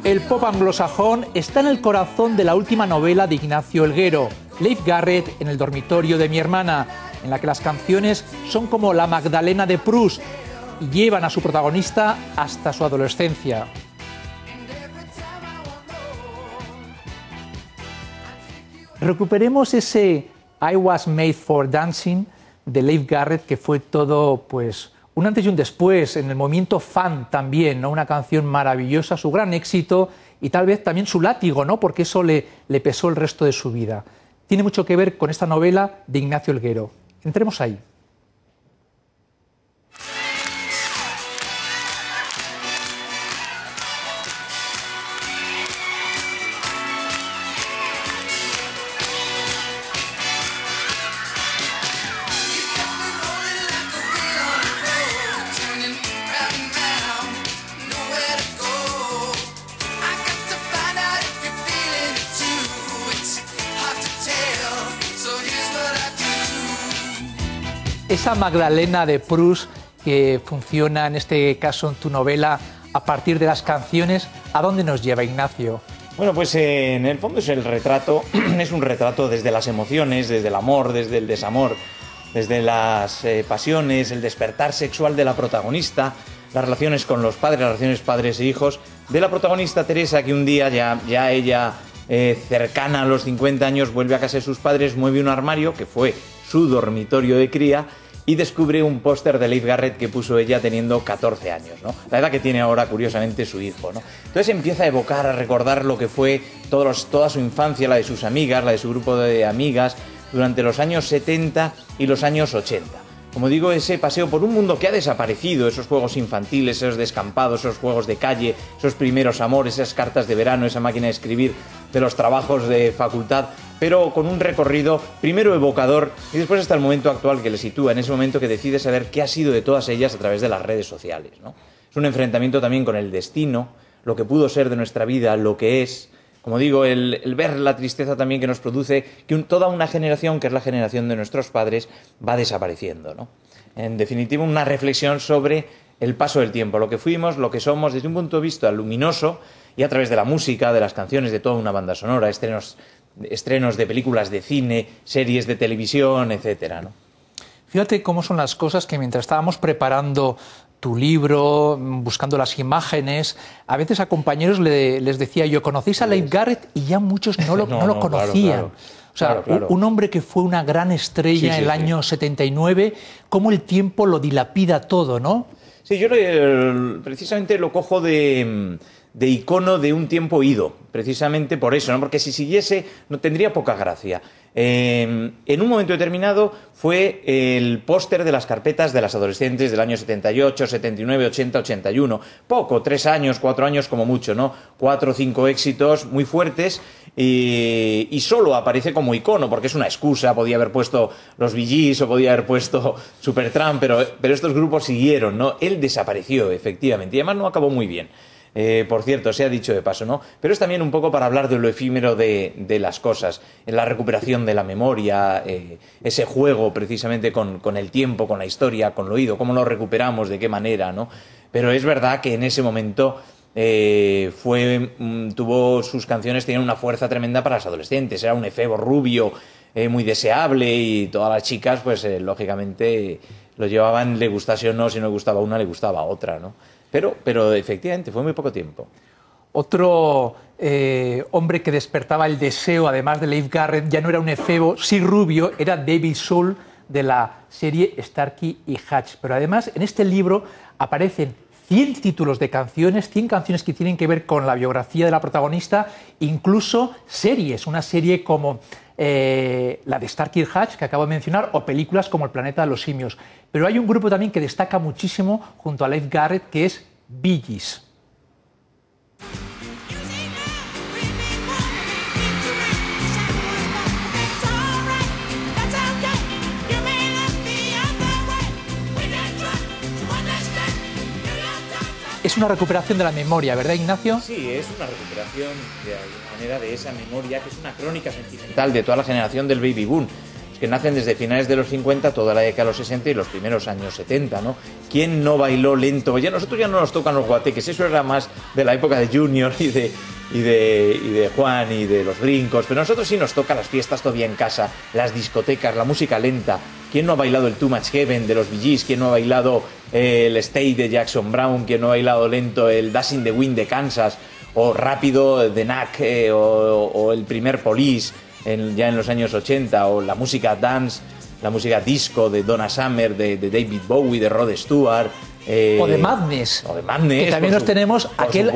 El pop anglosajón está en el corazón de la última novela de Ignacio Helguero, Leif Garrett en el dormitorio de mi hermana, en la que las canciones son como la Magdalena de Proust y llevan a su protagonista hasta su adolescencia. Recuperemos ese I Was Made for Dancing de Leif Garrett, que fue todo, pues, un antes y un después en el movimiento fan también, ¿no? Una canción maravillosa, su gran éxito y tal vez también su látigo, ¿no? Porque eso le pesó el resto de su vida. Tiene mucho que ver con esta novela de Ignacio Helguero. Entremos ahí. Esa Magdalena de Proust que funciona en este caso en tu novela a partir de las canciones, ¿a dónde nos lleva, Ignacio? Bueno, pues en el fondo es el retrato, es un retrato desde las emociones, desde el amor, desde el desamor, desde las pasiones, el despertar sexual de la protagonista, las relaciones con los padres, las relaciones padres e hijos, de la protagonista Teresa, que un día ya ella, cercana a los 50 años, vuelve a casa de sus padres, mueve un armario, que fue su dormitorio de cría, y descubre un póster de Leif Garrett que puso ella teniendo 14 años, ¿no? La edad que tiene ahora, curiosamente, su hijo, ¿no? Entonces empieza a evocar, a recordar lo que fue toda su infancia, la de sus amigas, la de su grupo de amigas, durante los años 70 y los años 80. Como digo, ese paseo por un mundo que ha desaparecido, esos juegos infantiles, esos descampados, esos juegos de calle, esos primeros amores, esas cartas de verano, esa máquina de escribir de los trabajos de facultad, pero con un recorrido primero evocador y después hasta el momento actual que le sitúa, en ese momento que decide saber qué ha sido de todas ellas a través de las redes sociales, ¿no? Es un enfrentamiento también con el destino, lo que pudo ser de nuestra vida, lo que es. Como digo, el ver la tristeza también que nos produce que toda una generación, que es la generación de nuestros padres, va desapareciendo, ¿no? En definitiva, una reflexión sobre el paso del tiempo, lo que fuimos, lo que somos, desde un punto de vista luminoso y a través de la música, de las canciones, de toda una banda sonora, estrenos de películas de cine, series de televisión, etcétera, ¿no? Fíjate cómo son las cosas que mientras estábamos preparando tu libro, buscando las imágenes, a veces a compañeros les decía yo, ¿conocéis a Leif Garrett? Y ya muchos no lo conocían. Claro. O sea, claro. Un hombre que fue una gran estrella en el año 79, cómo el tiempo lo dilapida todo, ¿no? Sí, yo precisamente lo cojo de icono de un tiempo ido, precisamente por eso, ¿no? Porque si siguiese no tendría poca gracia. En un momento determinado fue el póster de las carpetas de las adolescentes del año 78, 79, 80, 81. Poco, 3 años, 4 años como mucho, ¿no? 4 o 5 éxitos muy fuertes y solo aparece como icono, porque es una excusa. Podía haber puesto los Bee Gees o podía haber puesto Supertramp, pero estos grupos siguieron, ¿no? Él desapareció, efectivamente, y además no acabó muy bien. Por cierto, se ha dicho de paso, ¿no? Pero es también un poco para hablar de lo efímero de las cosas, la recuperación de la memoria, ese juego precisamente con el tiempo, con la historia, con lo oído, cómo lo recuperamos, de qué manera, ¿no? Pero es verdad que en ese momento tuvo sus canciones, tenían una fuerza tremenda para las adolescentes, era un efebo rubio, muy deseable, y todas las chicas, pues lógicamente lo llevaban, le gustase o no, si no le gustaba una, le gustaba otra, ¿no? Pero efectivamente fue muy poco tiempo. Otro hombre que despertaba el deseo, además de Leif Garrett, ya no era un efebo, sí rubio, era David Soul, de la serie Starkey y Hutch. Pero además en este libro aparecen 100 títulos de canciones, 100 canciones que tienen que ver con la biografía de la protagonista, incluso series, una serie como la de Starkey y Hutch, que acabo de mencionar, o películas como El planeta de los simios. Pero hay un grupo también que destaca muchísimo junto a Leif Garrett, que es Bee Gees. Es una recuperación de la memoria, ¿verdad, Ignacio? Sí, es una recuperación de alguna manera de esa memoria, que es una crónica sentimental de toda la generación del baby boom. Es que nacen desde finales de los 50, toda la década de los 60 y los primeros años 70, ¿no? ¿Quién no bailó lento? Ya nosotros ya no nos tocan los guateques, eso era más de la época de Junior y de Juan y de los brincos, pero a nosotros sí nos toca las fiestas todavía en casa, las discotecas, la música lenta. ¿Quién no ha bailado el Too Much Heaven de los Bee Gees? ¿Quién no ha bailado el Stay de Jackson Browne? ¿Quién no ha bailado lento el Dashing the Wind de Kansas? O rápido de Knack, o el primer Police ya en los años 80, o la música dance, la música disco de Donna Summer, de David Bowie, de Rod Stewart. O de Madness. Que también nos tenemos aquel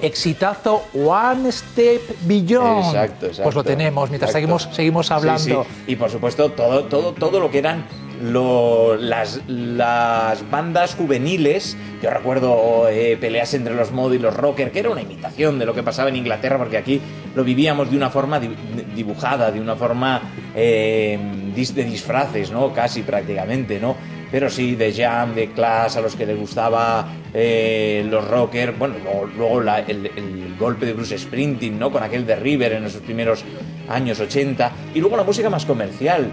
exitazo One Step Beyond. Exacto. Pues lo tenemos mientras seguimos hablando. Sí. Y por supuesto todo lo que eran las bandas juveniles. Yo recuerdo peleas entre los mod y los rocker, que era una imitación de lo que pasaba en Inglaterra, porque aquí lo vivíamos de una forma dibujada, de una forma de disfraces, ¿no? Casi prácticamente, ¿no? Pero sí, de Jam, de Clash, a los que les gustaba los rockers. Bueno, luego el golpe de Bruce Springsteen, ¿no? Con aquel de River en esos primeros años 80. Y luego la música más comercial.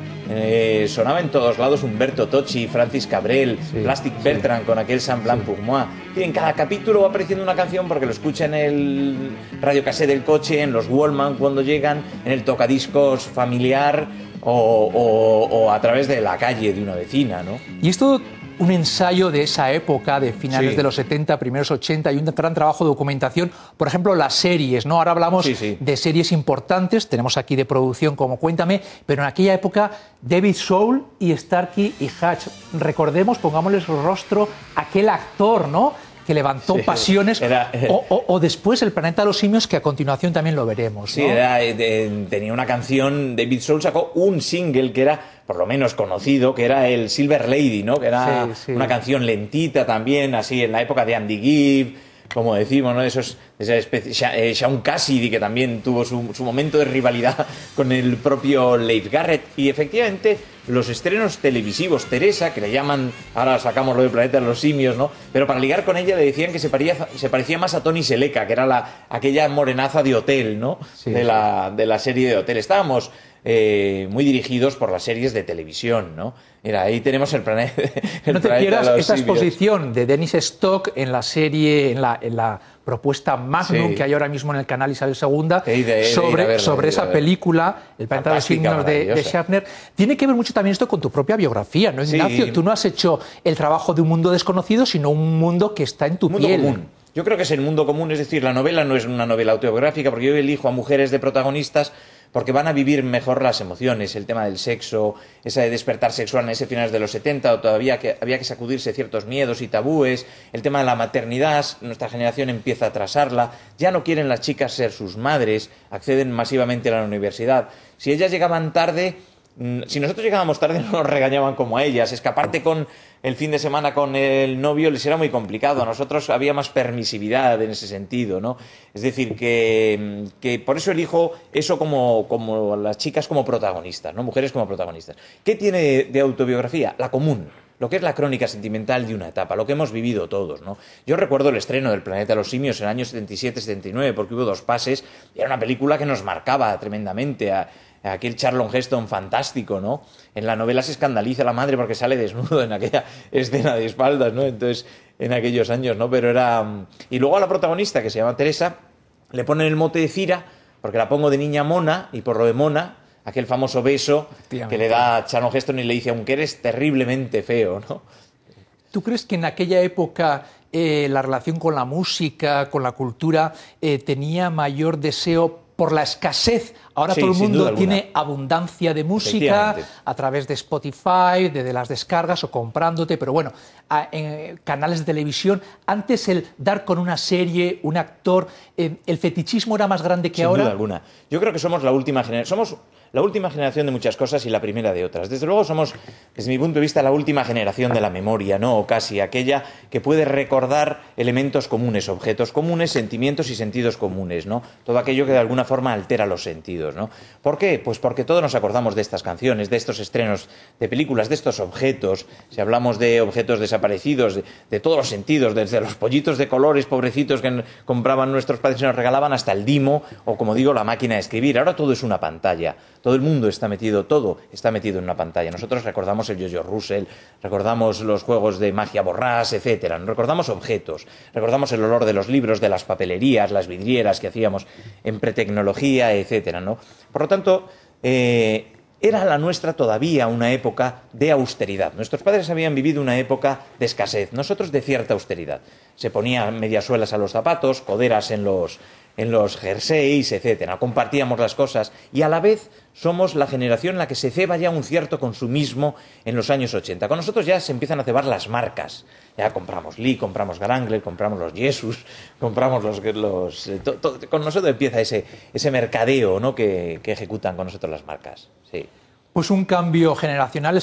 Sonaba en todos lados Umberto Tocci, Francis Cabrel, Plastic Bertrand con aquel Saint Blanc pour moi. Y en cada capítulo va apareciendo una canción porque lo escucha en el radiocassette del coche, en los Wallman cuando llegan, en el tocadiscos familiar o a través de la calle de una vecina, ¿no? Y esto, un ensayo de esa época, de finales de los 70, primeros 80, y un gran trabajo de documentación. Por ejemplo, las series, ¿no? Ahora hablamos de series importantes, tenemos aquí de producción como Cuéntame, pero en aquella época David Soul y Starkey y Hutch. Recordemos, pongámosles rostro a aquel actor, ¿no?, que levantó pasiones, o después El planeta de los simios, que a continuación también lo veremos, ¿no? Sí, tenía una canción, David Soul sacó un single que era, por lo menos conocido, que era el Silver Lady, ¿no? Que era una canción lentita también, así en la época de Andy Gibb, como decimos, ¿no? Esa especie, Shaun Cassidy, que también tuvo su momento de rivalidad con el propio Leif Garrett. Y efectivamente, los estrenos televisivos, Teresa, que le llaman, ahora sacamos lo del planeta de los simios, ¿no? Pero para ligar con ella le decían que se parecía más a Toni Seleka, que era aquella morenaza de Hotel, ¿no? De la serie de Hotel. Estábamos muy dirigidos por las series de televisión, ¿no? Mira, ahí tenemos el planeta. No te pierdas esta exposición de Dennis Stock en la serie, en la propuesta Magnum que hay ahora mismo en el canal Isabel II, sobre esa película, El planeta de los simios de Schaffner. Tiene que ver mucho también esto con tu propia biografía, ¿no, Ignacio? Tú no has hecho el trabajo de un mundo desconocido, sino un mundo que está en tu piel. Común. Yo creo que es el mundo común, es decir, la novela no es una novela autobiográfica, porque yo elijo a mujeres de protagonistas porque van a vivir mejor las emociones, el tema del sexo, ese despertar sexual en ese finales de los 70, o todavía que había que sacudirse ciertos miedos y tabúes, el tema de la maternidad, nuestra generación empieza a atrasarla, ya no quieren las chicas ser sus madres, acceden masivamente a la universidad. Si ellas llegaban tarde, si nosotros llegábamos tarde no nos regañaban como a ellas, escaparte con el fin de semana con el novio les era muy complicado, a nosotros había más permisividad en ese sentido, ¿no? Es decir, que por eso elijo eso como las chicas como protagonistas, ¿no? Mujeres como protagonistas. ¿Qué tiene de autobiografía? La común. Lo que es la crónica sentimental de una etapa, lo que hemos vivido todos, ¿no? Yo recuerdo el estreno del Planeta de los Simios en el año 77-79, porque hubo 2 pases, y era una película que nos marcaba tremendamente a aquel Charlton Heston fantástico, ¿no? En la novela se escandaliza la madre porque sale desnudo en aquella escena de espaldas, ¿no? Entonces, en aquellos años, ¿no? Pero era... Y luego a la protagonista, que se llama Teresa, le ponen el mote de Cira, porque la pongo de niña mona, y por lo de mona, aquel famoso beso que le da a Charlton Heston y le dice, aunque eres terriblemente feo, ¿no? ¿Tú crees que en aquella época la relación con la música, con la cultura, tenía mayor deseo por la escasez? Ahora todo el mundo tiene abundancia de música a través de Spotify, de las descargas o comprándote, pero bueno, en canales de televisión, antes el dar con una serie, un actor, el fetichismo era más grande que ahora. Sin duda alguna. Yo creo que somos la última generación. Somos la última generación de muchas cosas y la primera de otras. Desde luego somos, desde mi punto de vista, la última generación de la memoria, ¿no? O casi aquella que puede recordar elementos comunes, objetos comunes, sentimientos y sentidos comunes, ¿no? Todo aquello que de alguna forma altera los sentidos, ¿no? ¿Por qué? Pues porque todos nos acordamos de estas canciones, de estos estrenos de películas, de estos objetos. Si hablamos de objetos desaparecidos, de todos los sentidos, desde los pollitos de colores pobrecitos que compraban nuestros padres y nos regalaban, hasta el Dimo, o como digo, la máquina de escribir. Ahora todo es una pantalla. todo el mundo está metido, todo está metido en una pantalla. Nosotros recordamos el Yo-Yo Russell, recordamos los juegos de magia borrás, etcétera. Recordamos objetos, recordamos el olor de los libros, de las papelerías, las vidrieras que hacíamos en pretecnología, etcétera, ¿no? Por lo tanto, era la nuestra todavía una época de austeridad. Nuestros padres habían vivido una época de escasez, nosotros de cierta austeridad. Se ponían mediasuelas a los zapatos, coderas en los jerseys, etcétera. Compartíamos las cosas y a la vez somos la generación en la que se ceba ya un cierto consumismo en los años 80. Con nosotros ya se empiezan a cebar las marcas. Ya compramos Lee, compramos Garangler, compramos los Jesus, compramos con nosotros empieza ese mercadeo, ¿no?, que ejecutan con nosotros las marcas. Sí. Pues un cambio generacional es